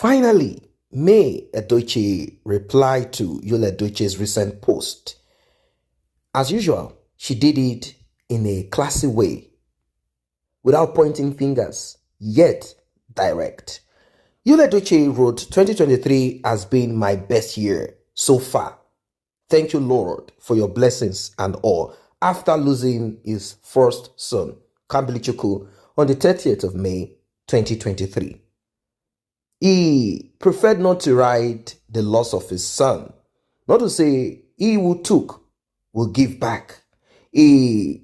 Finally, May Edochie replied to Yul Edochie's recent post. As usual, she did it in a classy way, without pointing fingers, yet direct. Yul Edochie wrote, 2023 has been my best year so far. Thank you, Lord, for your blessings and all. After losing his first son, Kambi, on the 30th of May, 2023. He preferred not to write the loss of his son, not to say he who took will give back. He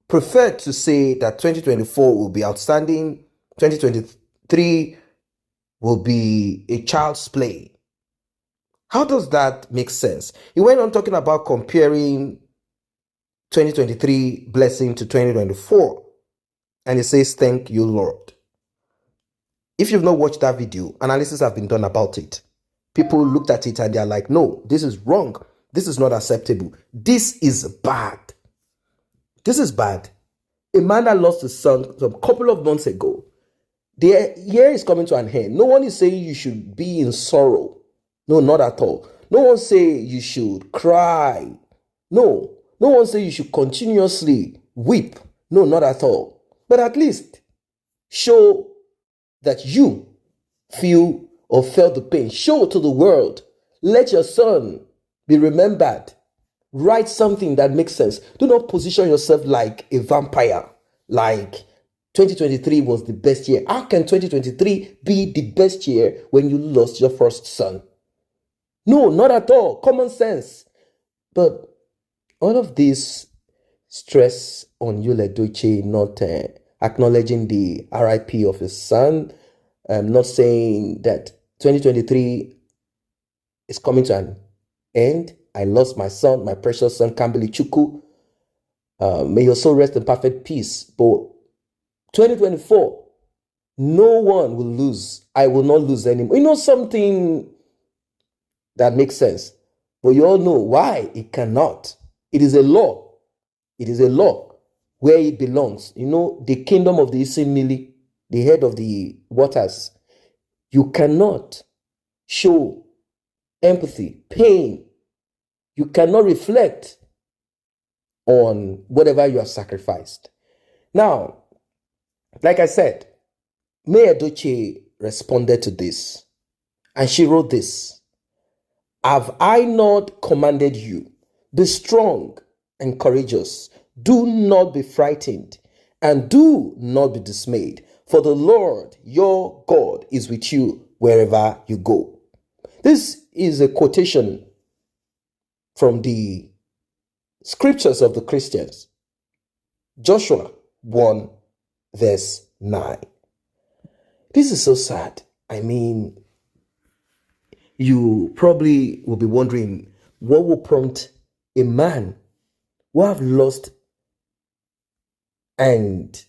preferred to say that 2024 will be outstanding, 2023 will be a child's play. How does that make sense? He went on talking about comparing 2023 blessing to 2024. And he says, thank you, Lord. If you've not watched that video, analysis have been done about it. People looked at it and they're like, no, this is wrong. This is not acceptable. This is bad. This is bad. A man that lost his son a couple of months ago. The year is coming to an end. No one is saying you should be in sorrow. No, not at all. No one say you should cry. No. No one say you should continuously weep. No, not at all. But at least show that you feel or felt the pain. Show to the world. Let your son be remembered. Write something that makes sense. Do not position yourself like a vampire. Like 2023 was the best year. How can 2023 be the best year when you lost your first son? No, not at all. Common sense. But all of this stress on Yul Edochie not acknowledging the RIP of his son, not saying that 2023 is coming to an end. I lost my son, my precious son, Kambi. May your soul rest in perfect peace. But 2024, no one will lose. I will not lose anymore. You know something that makes sense. But you all know why it cannot. It is a law. It is a law where it belongs. You know, the kingdom of the Isimili, the head of the waters. You cannot show empathy, pain. You cannot reflect on whatever you have sacrificed. Now, like I said, May Edochie responded to this. And she wrote this. Have I not commanded you? Be strong and courageous. Do not be frightened and do not be dismayed. For the Lord your God is with you wherever you go. This is a quotation from the scriptures of the Christians. Joshua 1 verse 9. This is so sad. I mean, you probably will be wondering what will prompt a man who have lost. And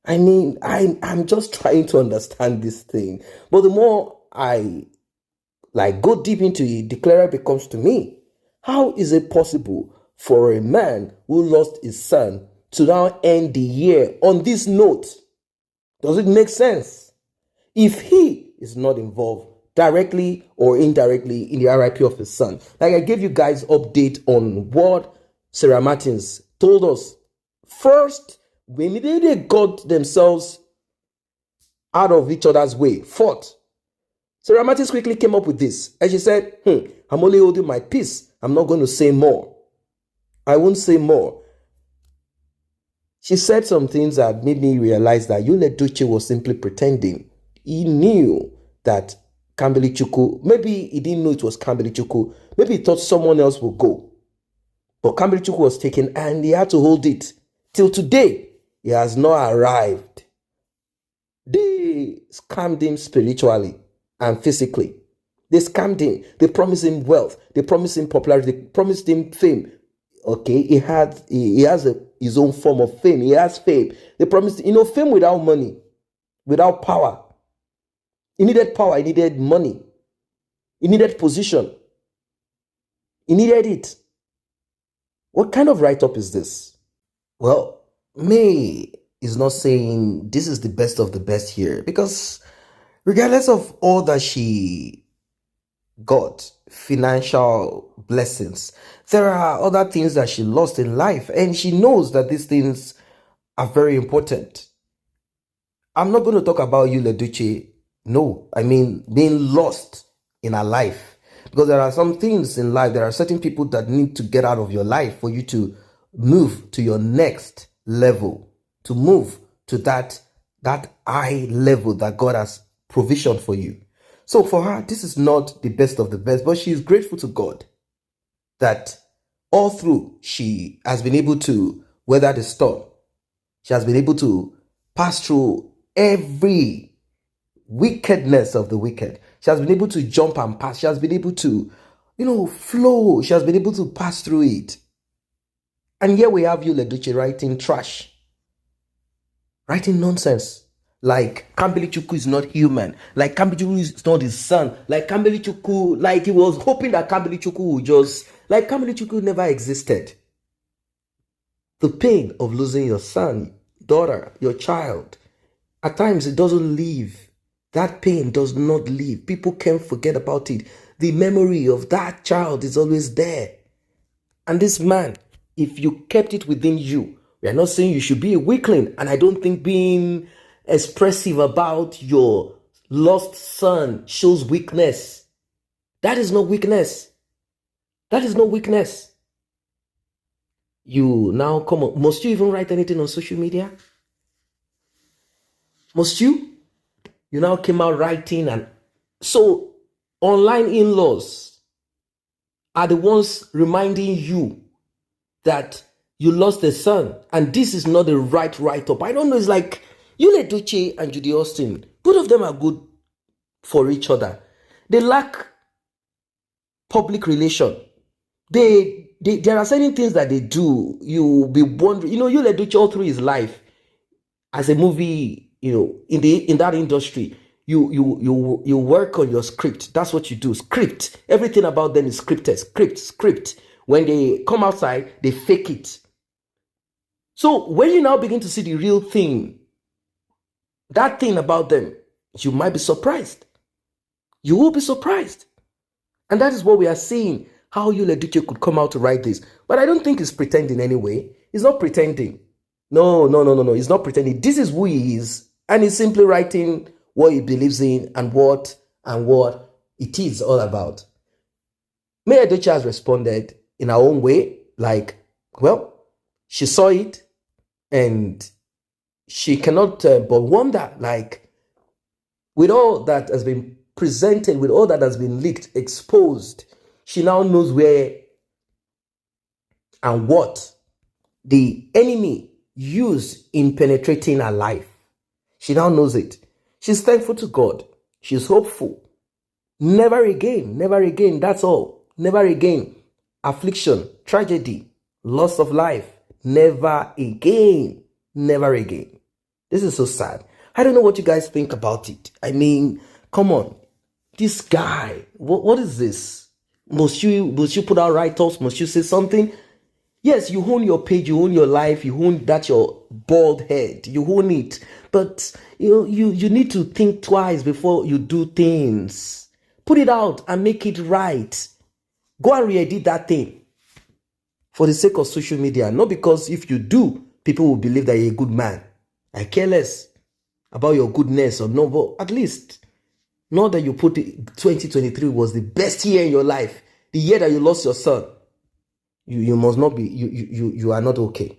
I mean, I'm just trying to understand this thing. But the more I go deep into it, the clearer it becomes to me. How is it possible for a man who lost his son to now end the year on this note? Does it make sense? If he is not involved directly or indirectly in the RIP of his son. Like I gave you guys update on what Sarah Martins told us. First, when they got themselves out of each other's way, fought. Sarah Martins quickly came up with this. And she said, I'm only holding my peace. I'm not going to say more. I won't say more. She said some things that made me realize that Yul Edochie was simply pretending. He knew that Kambi, maybe he didn't know it was Kambi. Maybe he thought someone else would go. But Kambi was taken and he had to hold it. Till today, he has not arrived. They scammed him spiritually and physically. They scammed him. They promised him wealth. They promised him popularity. They promised him fame. Okay, he has his own form of fame. He has fame. They promised, fame without money, without power. He needed power. He needed money. He needed position. He needed it. What kind of write-up is this? Well, May is not saying this is the best of the best here, because Regardless of all that she got, financial blessings, there are other things that she lost in life, and she knows that these things are very important. I'm not going to talk about you, Edochie. No, I mean being lost in her life. Because there are some things in life, there are certain people that need to get out of your life for you to move to your next level, to move to that high level that God has provisioned for you. So for her, this is not the best of the best, but she is grateful to God that all through she has been able to weather the storm. She has been able to pass through every wickedness of the wicked. She has been able to jump and pass. She has been able to, flow. She has been able to pass through it. And here we have you, Edochie, writing trash, writing nonsense. Like Kambi Chukwu is not human. Like Kambi Chukwu is not his son. Like Kambi Chukwu, like he was hoping that Kambi Chukwu would just, like Kambi Chukwu never existed. The pain of losing your son, daughter, your child, at times it doesn't leave. That pain does not leave. People can't forget about it. The memory of that child is always there. And this man, if you kept it within you, we are not saying you should be a weakling. And I don't think being expressive about your lost son shows weakness. That is not weakness. That is not weakness. You now come on. Must you even write anything on social media? Must you? You now came out writing, and so online in-laws are the ones reminding you that you lost a son, and this is not the right write-up. I don't know, it's like you, Edochie and Judy Austin, both of them are good for each other. They lack public relation. There are certain things that they do. You'll be wondering, you Edochie all through his life as a movie, in that industry, you work on your script. That's what you do. Script. Everything about them is scripted. Script. When they come outside, they fake it. So when you now begin to see the real thing, that thing about them, you might be surprised. You will be surprised. And that is what we are seeing, how you, Edochie, could come out to write this. But I don't think he's pretending anyway. He's not pretending. No. He's not pretending. This is who he is. And he's simply writing what he believes in and what it is all about. May Edochie has responded in her own way. Like, well, she saw it and she cannot but wonder, like, with all that has been presented, with all that has been leaked, exposed, she now knows where and what the enemy used in penetrating her life. She now knows it. She's thankful to God. She's hopeful. Never again, that's all. Never again. Affliction, tragedy, loss of life. Never again. This is so sad. I don't know what you guys think about it. I mean, come on. This guy, what is this? Must you put out write-ups? Must you say something? Yes, you own your page, you own your life, you own that your bald head, you own it. But you need to think twice before you do things. Put it out and make it right. Go and re-edit that thing for the sake of social media. Not because if you do, people will believe that you're a good man. I care less about your goodness or no, but at least not that you put it, 2023 was the best year in your life. The year that you lost your son. You must not be, you are not okay.